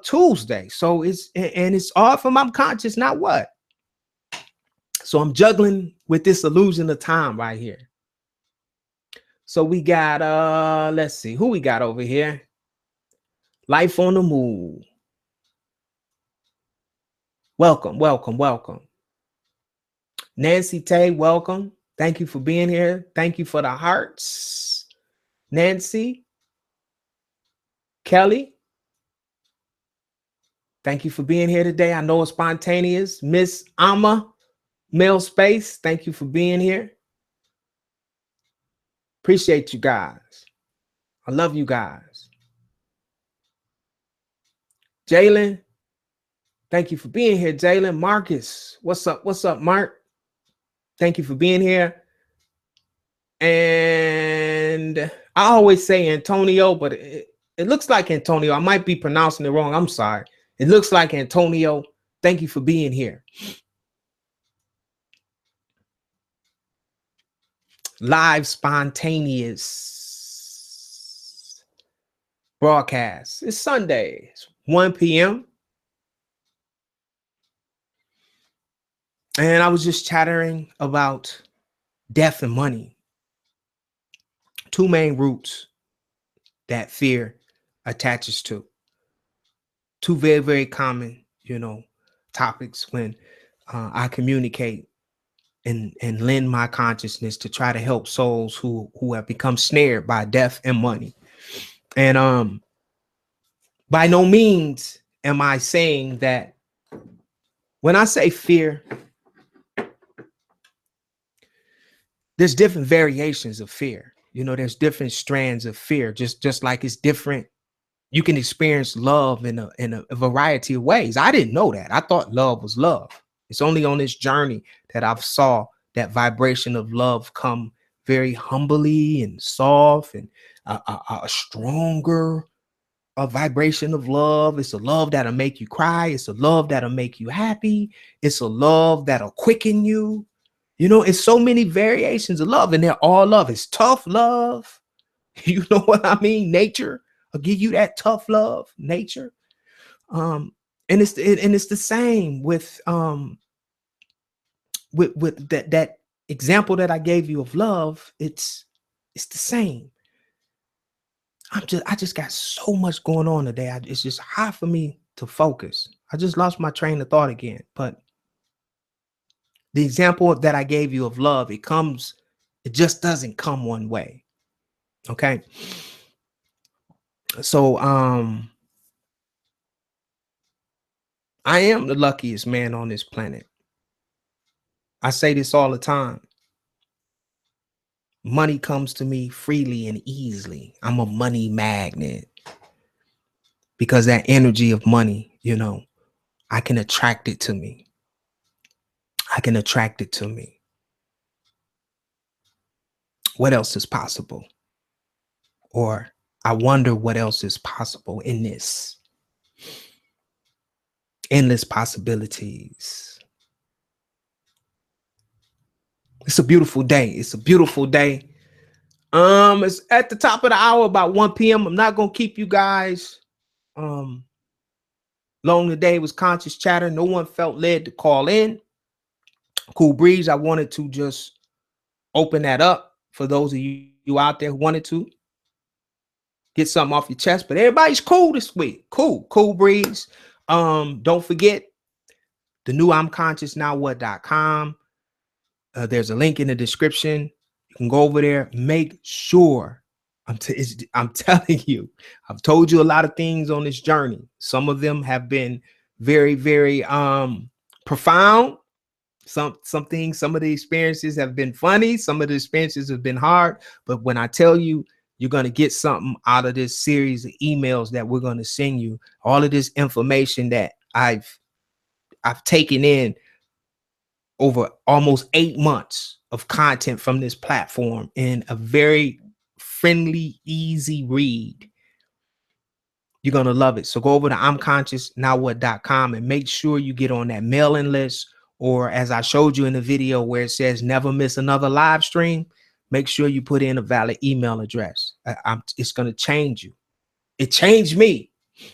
Tuesday. So it's all from I'm conscious, not what. So I'm juggling with this illusion of time right here. So we got let's see who we got over here. Life on the Move. Welcome. Nancy Tay, welcome. Thank you for being here. Thank you for the hearts. Nancy. Kelly. Thank you for being here today. I know it's spontaneous. Miss Amma, Male Space, thank you for being here. Appreciate you guys. I love you guys. Jalen, thank you for being here. Jalen. Marcus, what's up? What's up, Mark? Thank you for being here. And I always say Antonio, but it looks like Antonio. I might be pronouncing it wrong. I'm sorry. It looks like Antonio. Thank you for being here. Live spontaneous broadcast. It's Sunday. It's 1 p.m. And I was just chattering about death and money. Two main roots that fear attaches to. Two very, very common, you know, topics when I communicate and lend my consciousness to try to help souls who have become snared by death and money. And by no means am I saying that when I say fear, there's different variations of fear. You know, there's different strands of fear, just like it's different. You can experience love in a variety of ways. I didn't know that. I thought love was love. It's only on this journey that I've saw that vibration of love come very humbly and soft, and a stronger vibration of love. It's a love that'll make you cry. It's a love that'll make you happy. It's a love that'll quicken you. You know, it's so many variations of love, and they're all love. It's tough love. You know what I mean? Nature will give you that tough love, nature. And it's the same with that example that I gave you of love. It's the same. I just got so much going on today. It's just hard for me to focus. I just lost my train of thought again. But the example that I gave you of love, it just doesn't come one way. Okay. So I am the luckiest man on this planet. I say this all the time. Money comes to me freely and easily. I'm a money magnet because that energy of money, you know, I can attract it to me. What else is possible? Or I wonder what else is possible in this. Endless possibilities. It's a beautiful day. It's at the top of the hour, about 1 p.m. I'm not gonna keep you guys Long today was conscious chatter. No one felt led to call in. Cool breeze. I wanted to just open that up for those of you out there who wanted to get something off your chest. But everybody's cool this week. Cool breeze. Don't forget the new IMConsciousNowWhat.com. There's a link in the description. You can go over there. Make sure. I'm telling you, I've told you a lot of things on this journey. Some of them have been very, very profound. Some of the experiences have been funny. Some of the experiences have been hard. But when I tell you, you're going to get something out of this series of emails that we're going to send you, all of this information that I've taken in over almost 8 months of content from this platform in a very friendly, easy read. You're going to love it. So go over to IMConsciousNowWhat.com and make sure you get on that mailing list, or as I showed you in the video where it says never miss another live stream, make sure you put in a valid email address. It's going to change you. It changed me.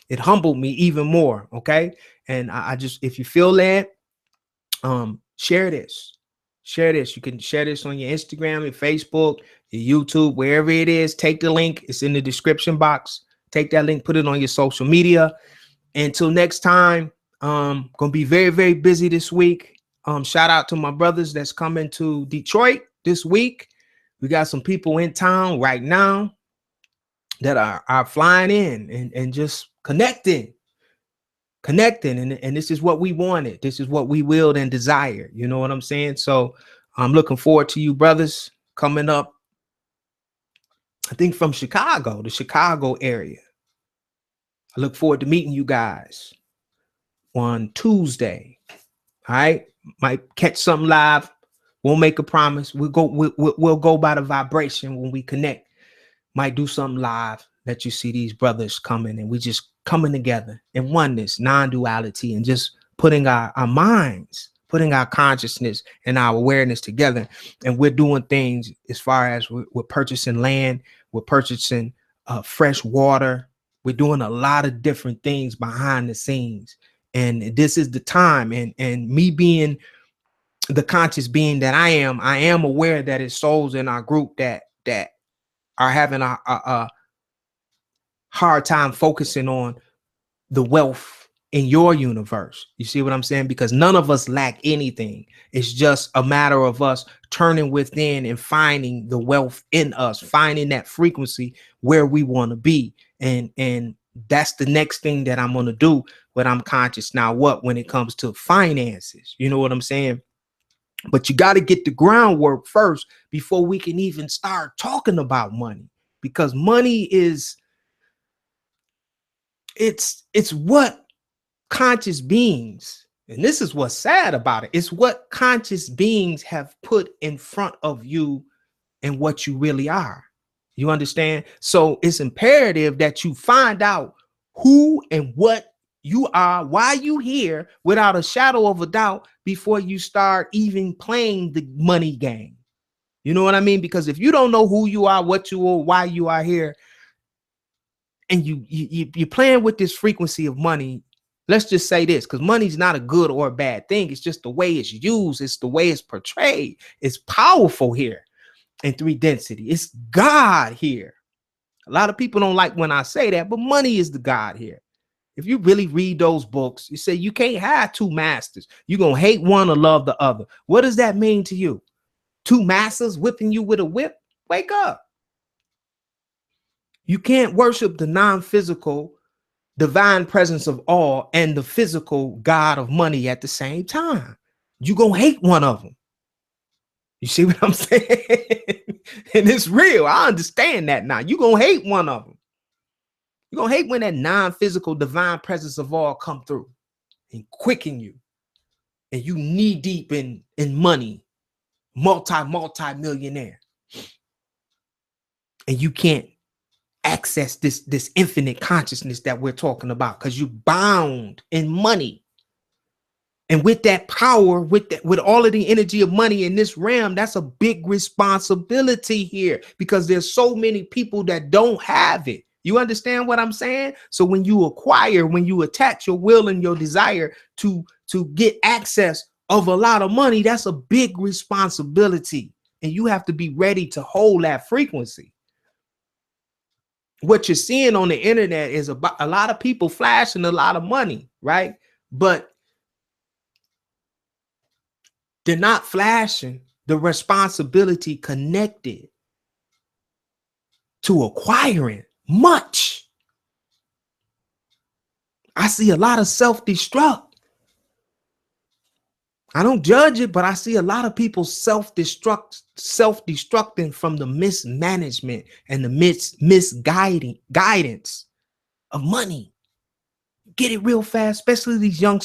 It humbled me even more. Okay. And I just, if you feel that, share this. You can share this on your Instagram and Facebook, your YouTube, wherever it is. Take the link. It's in the description box. Take that link, put it on your social media. Until next time, gonna be very, very busy this week. Shout out to my brothers that's coming to Detroit this week. We got some people in town right now that are flying in and just connecting. And this is what we wanted. This is what we willed and desired. You know what I'm saying? So I'm looking forward to you brothers coming up, I think from Chicago, the Chicago area. I look forward to meeting you guys on Tuesday. All right. Might catch something live. Won't make a promise. We'll go by the vibration when we connect. Might do something live that you see these brothers coming and we just coming together in oneness, non-duality, and just putting our minds, putting our consciousness and our awareness together. And we're doing things as far as we're purchasing land, we're purchasing fresh water. We're doing a lot of different things behind the scenes. And this is the time. And me being the conscious being that I am aware that it's souls in our group that are having a hard time focusing on the wealth in your universe. You see what I'm saying? Because none of us lack anything. It's just a matter of us turning within and finding the wealth in us, finding that frequency where we want to be. And that's the next thing that I'm going to do when I'm conscious now. What, when it comes to finances, you know what I'm saying? But you got to get the groundwork first before we can even start talking about money, because money is, it's what conscious beings, and this is what's sad about it, it's what conscious beings have put in front of you and what you really are. You understand? So it's imperative that you find out who and what you are, why you here, without a shadow of a doubt, before you start even playing the money game. You know what I mean? Because if you don't know who you are, what you are, why you are here, and you're playing with this frequency of money, let's just say this, because money's not a good or a bad thing. It's just the way it's used. It's the way it's portrayed. It's powerful here in 3 density. It's God here. A lot of people don't like when I say that, but money is the God here. If you really read those books, you say you can't have 2 masters. You're going to hate one or love the other. What does that mean to you? 2 masters whipping you with a whip? Wake up. You can't worship the non-physical divine presence of all and the physical God of money at the same time. You're going to hate one of them. You see what I'm saying? And it's real. I understand that now. You're going to hate one of them. You're going to hate when that non-physical divine presence of all come through and quicken you. And you knee deep in money, multi-millionaire. And you can't access this infinite consciousness that we're talking about because you're bound in money. And with that power, with all of the energy of money in this realm, that's a big responsibility here, because there's so many people that don't have it. You understand what I'm saying? So when you acquire, when you attach your will and your desire to get access of a lot of money, that's a big responsibility. And you have to be ready to hold that frequency. What you're seeing on the internet is about a lot of people flashing a lot of money, right? But they're not flashing the responsibility connected to acquiring much. I see a lot of self-destruct. I don't judge it, but I see a lot of people self-destructing from the mismanagement and the misguiding guidance of money. Get it real fast, especially these young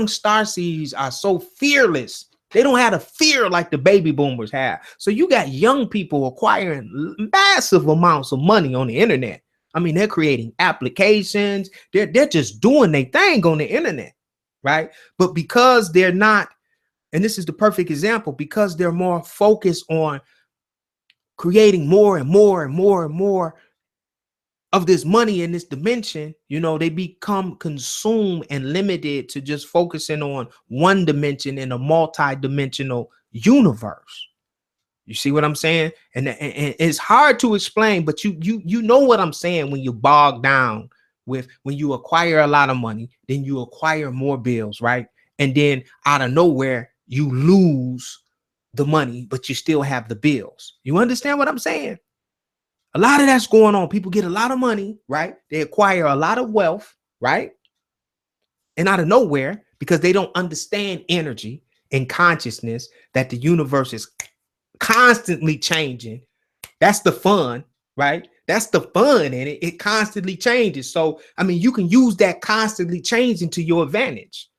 star seeds are so fearless. They don't have a fear like the baby boomers have. So you got young people acquiring massive amounts of money on the internet. I mean, they're creating applications. They're just doing their thing on the internet, right? But because they're not, and this is the perfect example, because they're more focused on creating more and more and more and more of this money in this dimension, you know, they become consumed and limited to just focusing on one dimension in a multi-dimensional universe. You see what I'm saying? And it's hard to explain, but you know what I'm saying when you bog down with, when you acquire a lot of money, then you acquire more bills, right? And then out of nowhere, you lose the money, but you still have the bills. You understand what I'm saying? A lot of that's going on. People get a lot of money, right? They acquire a lot of wealth, right? And out of nowhere, because they don't understand energy and consciousness, that the universe is constantly changing. That's the fun, right? That's the fun in it. It constantly changes. So, I mean, you can use that constantly changing to your advantage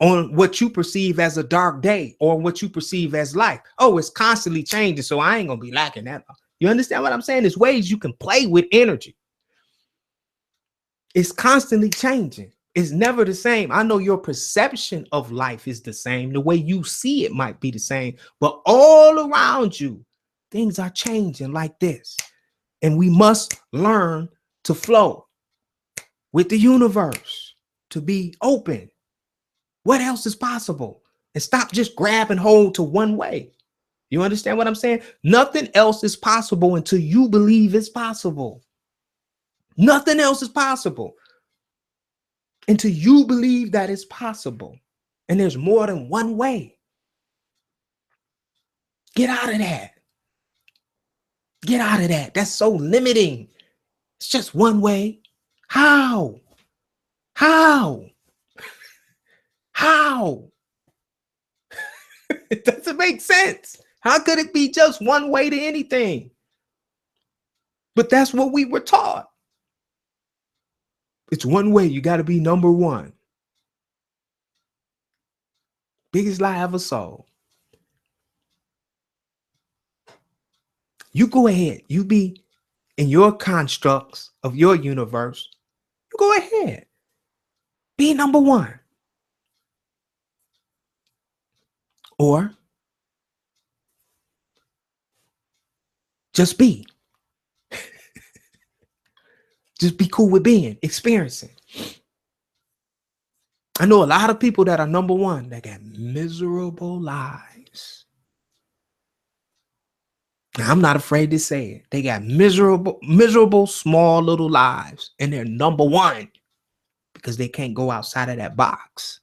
on what you perceive as a dark day or what you perceive as life. Oh, it's constantly changing, so I ain't gonna be lacking that. You understand what I'm saying? There's ways you can play with energy. It's constantly changing. It's never the same. I know your perception of life is the same. The way you see it might be the same, but all around you, things are changing like this. And we must learn to flow with the universe, to be open. What else is possible? And stop just grabbing hold to one way. You understand what I'm saying? Nothing else is possible until you believe it's possible. Nothing else is possible until you believe that it's possible. And there's more than one way. Get out of that. Get out of that. That's so limiting. It's just one way. How? How? How? It doesn't make sense. How could it be just one way to anything? But that's what we were taught. It's one way. You got to be number one. Biggest lie I ever saw. You go ahead. You be in your constructs of your universe. You go ahead. Be number one. Or just be. Just be cool with being, experiencing. I know a lot of people that are number one that got miserable lives. Now, I'm not afraid to say it. They got miserable, small little lives, and they're number one because they can't go outside of that box.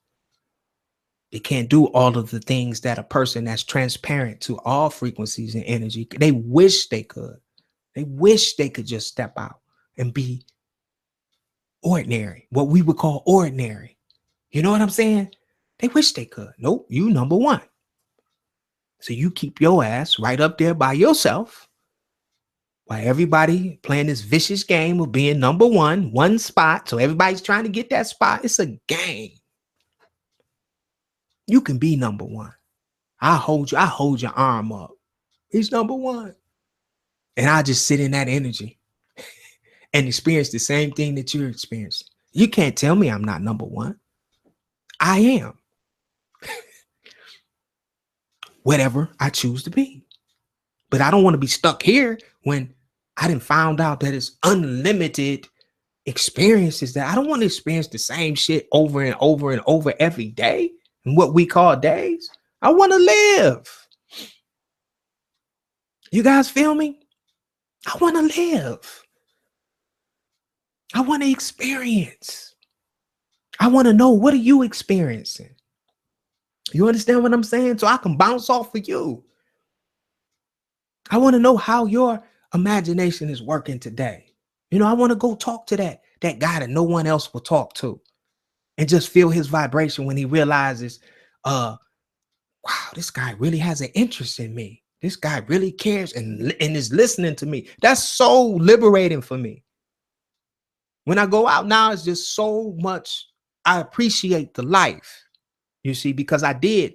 They can't do all of the things that a person that's transparent to all frequencies and energy. They wish they could. They wish they could just step out and be ordinary, what we would call ordinary. You know what I'm saying? They wish they could. Nope, you number one. So you keep your ass right up there by yourself while everybody playing this vicious game of being number one spot. So everybody's trying to get that spot. It's a game. You can be number one. I hold your arm up. He's number one. And I just sit in that energy and experience the same thing that you're experiencing. You can't tell me I'm not number one. I am. Whatever I choose to be. But I don't want to be stuck here when I didn't found out that it's unlimited experiences, that I don't want to experience the same shit over and over and over every day and what we call days. I want to live. You guys feel me? I want to live. I want to experience. I want to know, what are you experiencing? You understand what I'm saying? So I can bounce off of you. I want to know how your imagination is working today. You know, I want to go talk to that guy that no one else will talk to, and just feel his vibration when he realizes, wow, this guy really has an interest in me. This guy really cares and is listening to me. That's so liberating for me. When I go out now, it's just so much. I appreciate the life, you see, because I did.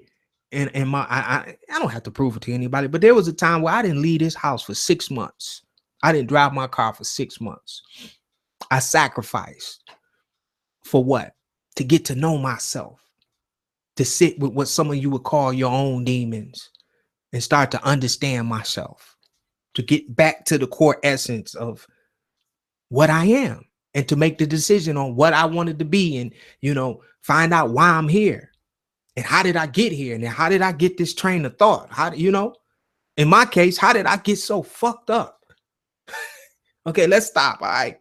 And I don't have to prove it to anybody, but there was a time where I didn't leave this house for 6 months. I didn't drive my car for 6 months. I sacrificed for what? To get to know myself, to sit with what some of you would call your own demons and start to understand myself, to get back to the core essence of what I am, and to make the decision on what I wanted to be, and, you know, find out why I'm here and how did I get here, and then how did I get this train of thought? How, you know, in my case, how did I get so fucked up? Okay, let's stop. All right.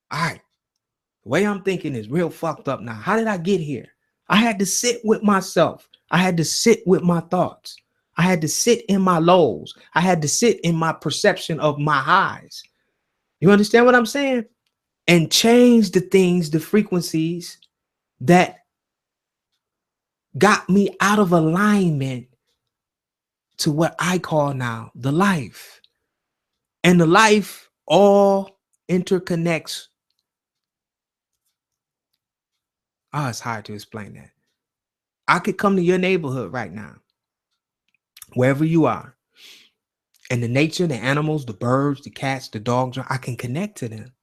The way I'm thinking is real fucked up now. How did I get here? I had to sit with myself. I had to sit with my thoughts. I had to sit in my lows. I had to sit in my perception of my highs. You understand what I'm saying? And change the things, the frequencies that got me out of alignment to what I call now the life. And the life all interconnects. Oh, it's hard to explain that. I could come to your neighborhood right now, wherever you are, and the nature, the animals, the birds, the cats, the dogs, I can connect to them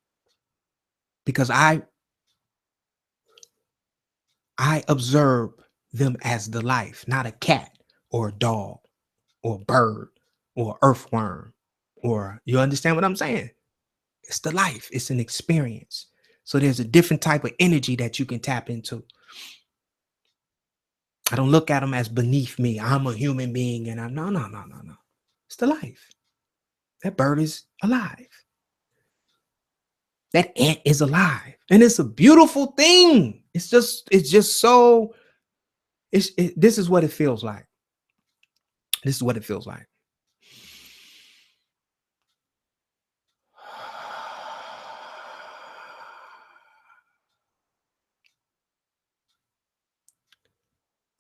because I observe them as the life, not a cat or a dog or a bird or earthworm, or, you understand what I'm saying? It's the life. It's an experience. So there's a different type of energy that you can tap into. I don't look at them as beneath me. I'm a human being, and no. It's the life. That bird is alive. That ant is alive, and it's a beautiful thing. It's just so. This is what it feels like. This is what it feels like.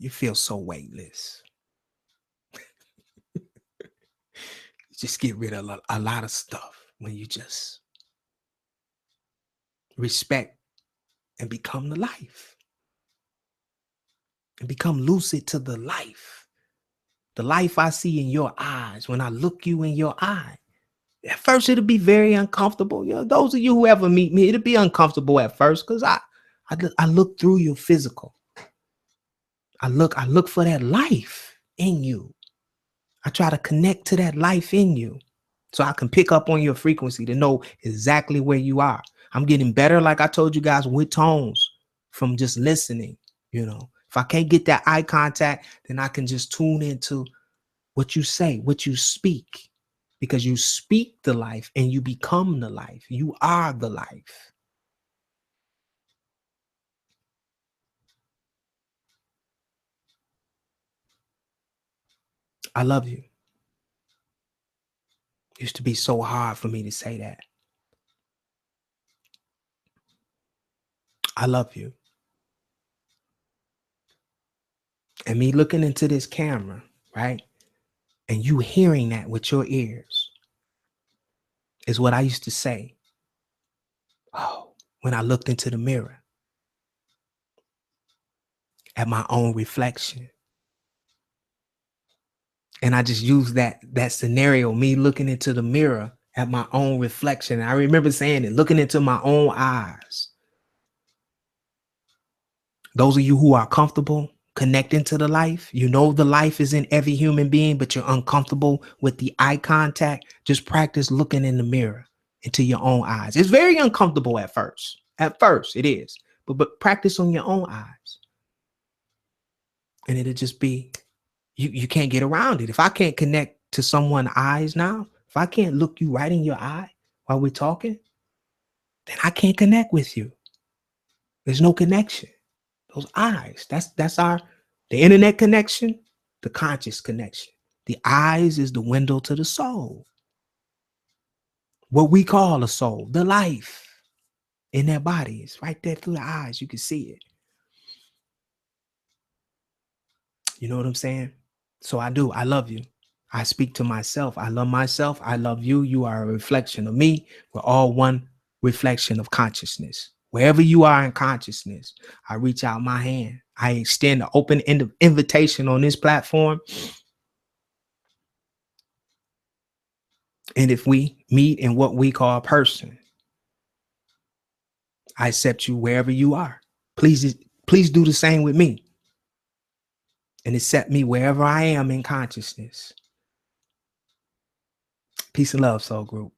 You feel so weightless. Just get rid of a lot of stuff when you just respect and become the life. And become lucid to the life. The life I see in your eyes when I look you in your eye. At first, it'll be very uncomfortable. You know, those of you who ever meet me, it'll be uncomfortable at first because I look through your physical. I look for that life in you. I try to connect to that life in you so I can pick up on your frequency to know exactly where you are. I'm getting better, like I told you guys, with tones from just listening. You know, if I can't get that eye contact, then I can just tune into what you say, what you speak, because you speak the life and you become the life. You are the life. I love you. It used to be so hard for me to say that. I love you. And me looking into this camera, right? And you hearing that with your ears is what I used to say. Oh, when I looked into the mirror at my own reflection. And I just used that scenario, me looking into the mirror at my own reflection. And I remember saying it, looking into my own eyes. Those of you who are comfortable, connecting to the life. You know the life is in every human being, but you're uncomfortable with the eye contact. Just practice looking in the mirror into your own eyes. It's very uncomfortable at first. At first, it is. But practice on your own eyes. And it'll just be, you can't get around it. If I can't connect to someone's eyes now, if I can't look you right in your eye while we're talking, then I can't connect with you. There's no connection. Those eyes, that's the internet connection, the conscious connection. The eyes is the window to the soul. What we call a soul, the life in their bodies, right there through the eyes. You can see it. You know what I'm saying? So I do. I love you. I speak to myself. I love myself. I love you. You are a reflection of me. We're all one reflection of consciousness. Wherever you are in consciousness, I reach out my hand. I extend an open invitation on this platform. And if we meet in what we call a person, I accept you wherever you are. Please do the same with me. And accept me wherever I am in consciousness. Peace and love, soul group.